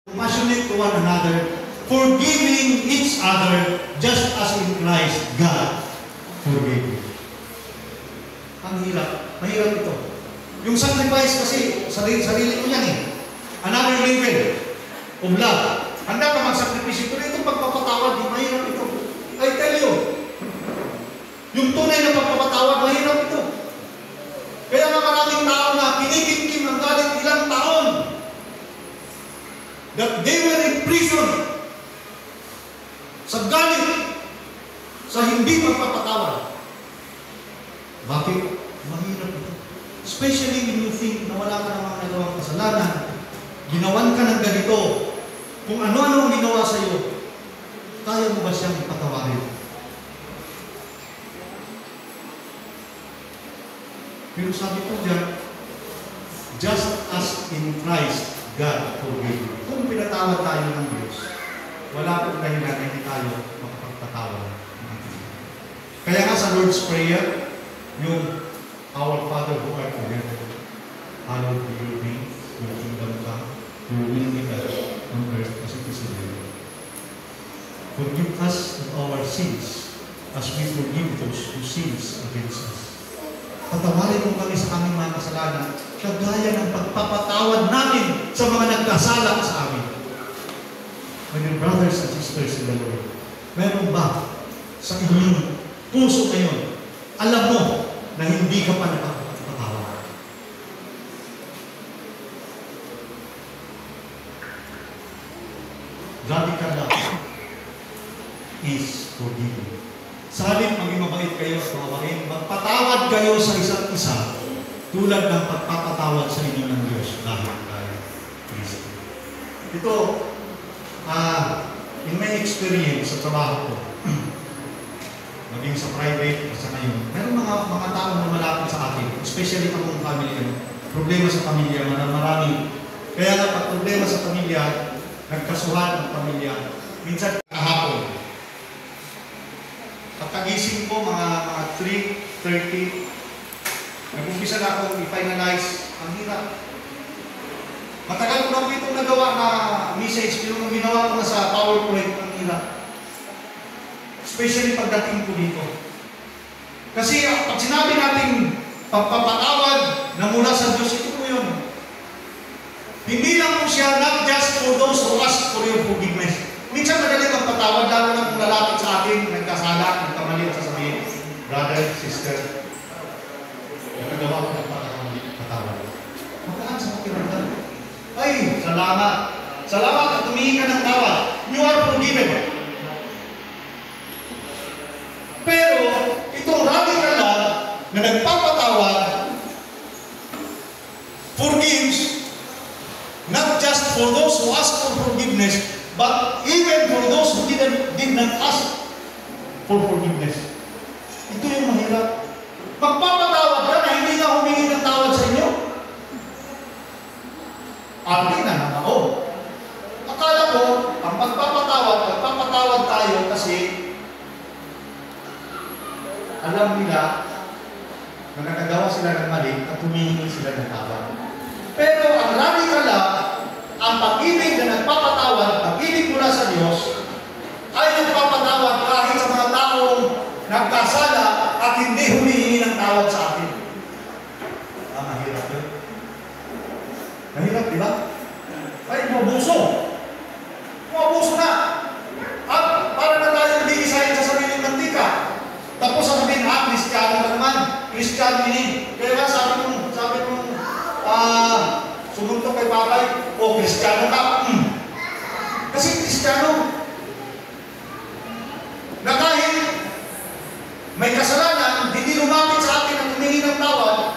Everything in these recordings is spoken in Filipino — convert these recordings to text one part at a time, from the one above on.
Compassionate to one another, forgiving each other, just as in Christ God forgave you. Ang hirap. Mahirap ito. Yung sacrifice kasi, sarili mo yan eh. Another level of love. Handa ka magsakripisyo. Pero itong pagpapatawad, mahirap ito. I tell you, yung tunay na pagpapatawad, mahirap ito. Kaya nga maraming tao na kinikimkim ng galit ilang taon that they were in prison sa galit, sa hindi pagpapatawad. Bakit? Mahirap ito. Especially when you think na wala ka namang nagawang kasalanan, ginawan ka ng ganito, kung ano-ano ang ginawa sa iyo, kaya mo ba siyang ipatawarin? Pero sabi ko diyan, just as in Christ, God forgave you. Kung pinatawad tayo ng Diyos, wala pong dahilan na hindi tayo makapagpatawad. Kaya nga sa Lord's Prayer, yung Our Father who art in heaven, hallowed be your name, your kingdom come, your will be done on earth as it is in heaven. Forgive us of our sins as we forgive those who sins against us. Patawarin mo kami sa aming mga kasalanan, kagaya ng pagpapatawad namin sa mga nagkasala sa amin. My dear brothers and sisters in the Lord, meron ba sa inyong puso ngayon, alam mo na hindi ka pa nakapagpatawad? Radical love is forgiving. Sa halip, maging mabait kayo at mawain, magpatawad kayo sa isa't isa tulad ng pagpapatawad sa inyo ng Diyos dahil kay Kristo. Ito, in my experience sa trabaho ko, maging sa private at sa ngayon, meron mga tao na malapit sa akin, especially akong family, problema sa pamilya, marami. Kaya nga, pag problema sa pamilya, nagkasuhan ng pamilya, minsan kahapon, pagkagising ko, mga 3:30, nag-umpisa na akong i-finalize. Ang hirap. Matagal ko na po itong nagawa na message, pero nung ginawa ko na sa PowerPoint, ang hirap. Especially pagdating ko dito. Kasi pag sinabi natin pagpapatawad na mula sa Diyos, ito po yun. Hindi lang po siya not just for those who ask for your forgiveness. Minsan madali magpatawad, lalo na kung lalapit sa atin, nagkasala, nagkamali at sasabihin, brother, sister, nagagawa ko ng patawad. Magaan sa pakiramdam. Ay, salamat. Salamat at tumingi ka ng tawad. You are forgiven. Pero, itong radical love na nagpapatawad, forgives, not just for those who ask for forgiveness, but even for those who did not ask for forgiveness. Ito yung mahirap. Magpapatawad ka na hindi nga humingi ng tawad sa inyo. Ate na nakao. Akala ko, ang magpapatawad tayo kasi alam nila na nakagawa sila ng mali at humingi sila ng tawad. Pero ang radical love, ang pag-ibig na nagpapatawad, pag-ibig mula sa Diyos, ay nagpapatawad kahit sa mga taong nagkasala at hindi humihingi ng tawad sa atin. Mahirap yun. Mahirap, di ba? Ay, mabuso. Mabuso na. At para na tayo nag-iisahin sa sariling mantika. Tapos sasabihin, Kristiyano na naman. Kristiyano ini. Kaya nga sabi mong, sumuntok kay Papay, Kristiyano ka. Kasi Kristiyano, na kahit may kasalanan, hindi lumapit sa atin at humingi ng tawad,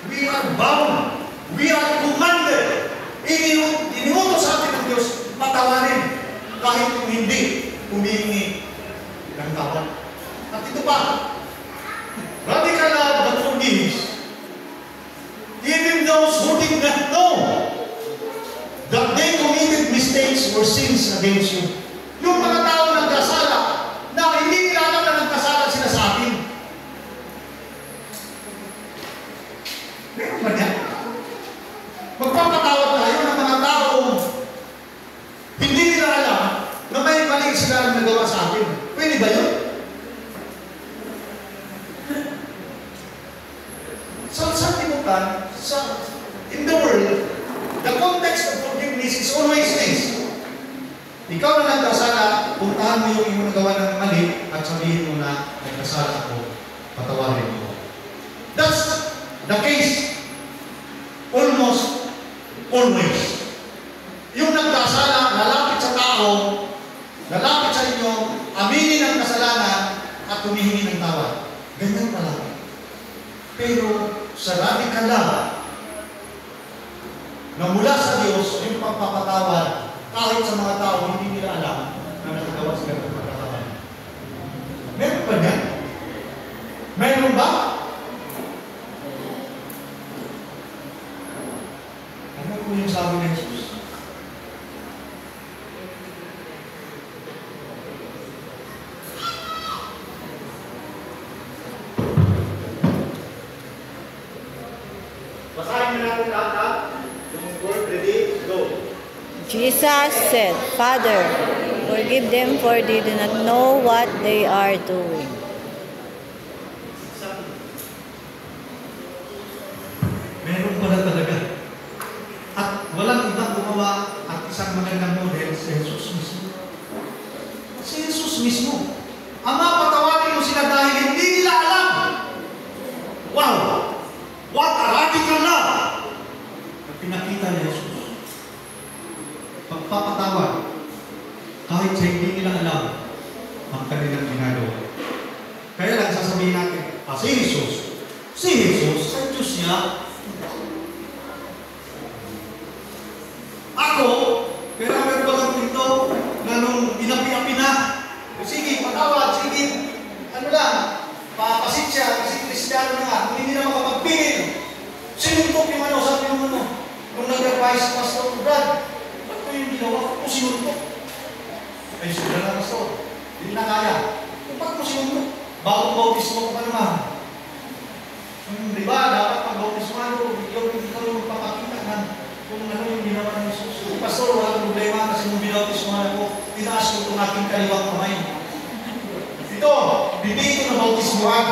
we are bound, we are commanded, iniutos sa atin ng Diyos, patawarin, kahit kung hindi humingi ng tawad. At ito pa, radical love that forgives, even those who did not know that they committed mistakes or sins against you. Yung mga tao nagkasala, na hindi nila alam na nagkasala sila sa atin. Meron ba niya? Magpapatawad tayo ng mga taong hindi nila alam na may mali sila na nagawa sa atin. Pwede ba yun? Sa sanlibutan, in the world, the context of forgiveness is always this. Ikaw na nagkasala, puntahan mo yung iyong nagawa ng mali at sabihin mo na nagkasala ako, patawarin mo. That's the case almost always. Yung nagkasala, lalapit sa tao, lalapit sa inyo, aminin ang kasalanan at humihingi ng tawad. Ganyan pala. Pero sa radikal na mula sa Diyos, yung pagpapatawad, kahit sa mga tao, hindi nila alam na nakagawa sila ng pagkakataon. Meron ba yan? Meron ba? Ano po yung sabi ng Jesus? Basahin na natin lahat. Yung word ready, go. Jesus said, Father, forgive them for they do not know what they are doing. Meron pala talaga. At walang ibang gumawa at isang magandang model si Jesus mismo. Si Jesus mismo. Ama, patawarin mo sila dahil hindi nila alam. Wow! What a radical love! At pinakita ni Jesus. Pagpapatawad, kahit sa hindi nila alam ang kanilang ginagawa. Kaya lang sasabihin natin, si Jesus, sa Diyos niya, ako, pero meron ba ng pinto na nung inapi-api na, sige, patawad, sige, ano lang, papasit siya, kasi Kristiyano na nga, hindi nila makapagpingin. Sinuntok yung ano, sabi yung ano, nung nag-advise Pastor Brad, yung ginawa ko, sinuntok. Ay, sila na Pastor. Hindi na kaya. Ba't mo sinuntok? Bagong bautismo ko pa naman. Di ba? Dapat pag-bautismano, ikaw yung magpapakita na kung ano yung ginawa ng Jesus. Pastor, walang problema kasi nung binautismano ko, tinaas ko itong aking kaliwang kamay. Ito, bibig ko na bautismuan.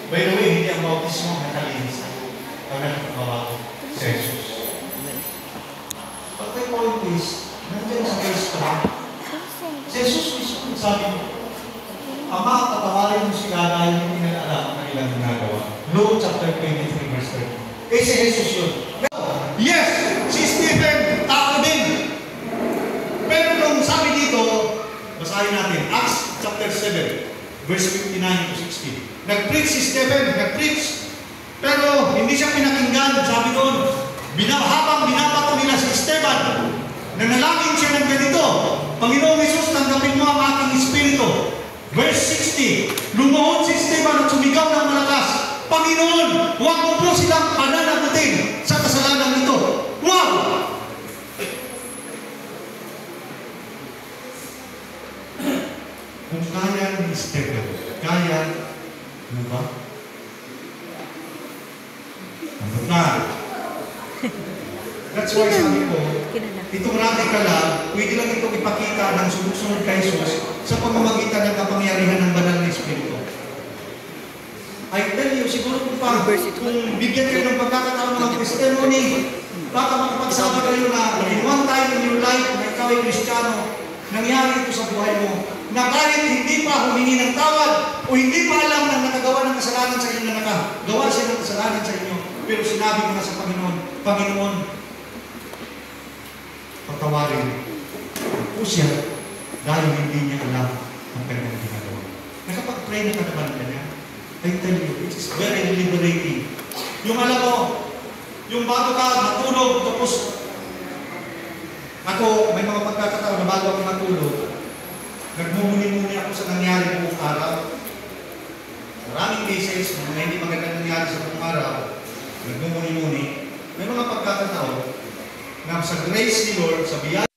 By the way, hindi ang bautismo ang nakalinis. Pag nakagawa ko si Jesus. But my point is, nandiyan sa case pa, si Jesus mismo sabi mo, Ama, patawarin mo sila dahil hindi nila alam ang kanilang ginagawa. Luke chapter 23 verse 30. Si Jesus yun. Yes, si Stephen, tao din. Pero nung sabi dito, basahin natin, Acts chapter 7, verse 59 to 60. Nag-preach si Stephen, nag-preach. Pero hindi siya pinakinggan, sabi doon, habang binabato nila si Esteban, nanalangin siya ng ganito, Panginoong Hesus, tanggapin mo ang aking espiritu. Verse 60, lumuhod si Esteban at sumigaw ng malakas, Panginoon, huwag mo po silang pananagutin sa kasalanan ito. Wow! Kung kaya ni Esteban, kaya mo ba? Ano ka? That's why sabi ko, itong radical lang, pwede lang itong ipakita ng sunod-sunod kay Jesus sa pamamagitan ng kapangyarihan ng banal na Espiritu. I tell you, siguro kung bigyan kayo ng pagkakataon ng testimony, baka makapagsabi kayo na in one time in your life, na ikaw ay Kristiyano, nangyari ito sa buhay mo, na kahit hindi pa humingi ng tawad o hindi pa alam na nakagawa ng kasalanan sa inyo, na nakagawa siya ng kasalanan sa inyo, pero sinabi ko na sa Panginoon, Panginoon, patawarin po siya dahil hindi niya alam ang kanyang ginagawa. Nakapag-pray na ka naman kanya, I tell you, it is very liberating. Yung alam mo, yung bago ka matulog, tapos ako, may mga pagkakataon na bago ako matulog, nagmumuni-muni ako sa nangyari buong araw. Maraming cases, mga hindi magandang nangyari sa buong araw, nagmumuni-muni. May mga pagkakataon na sa grace ni Lord, sa biyaya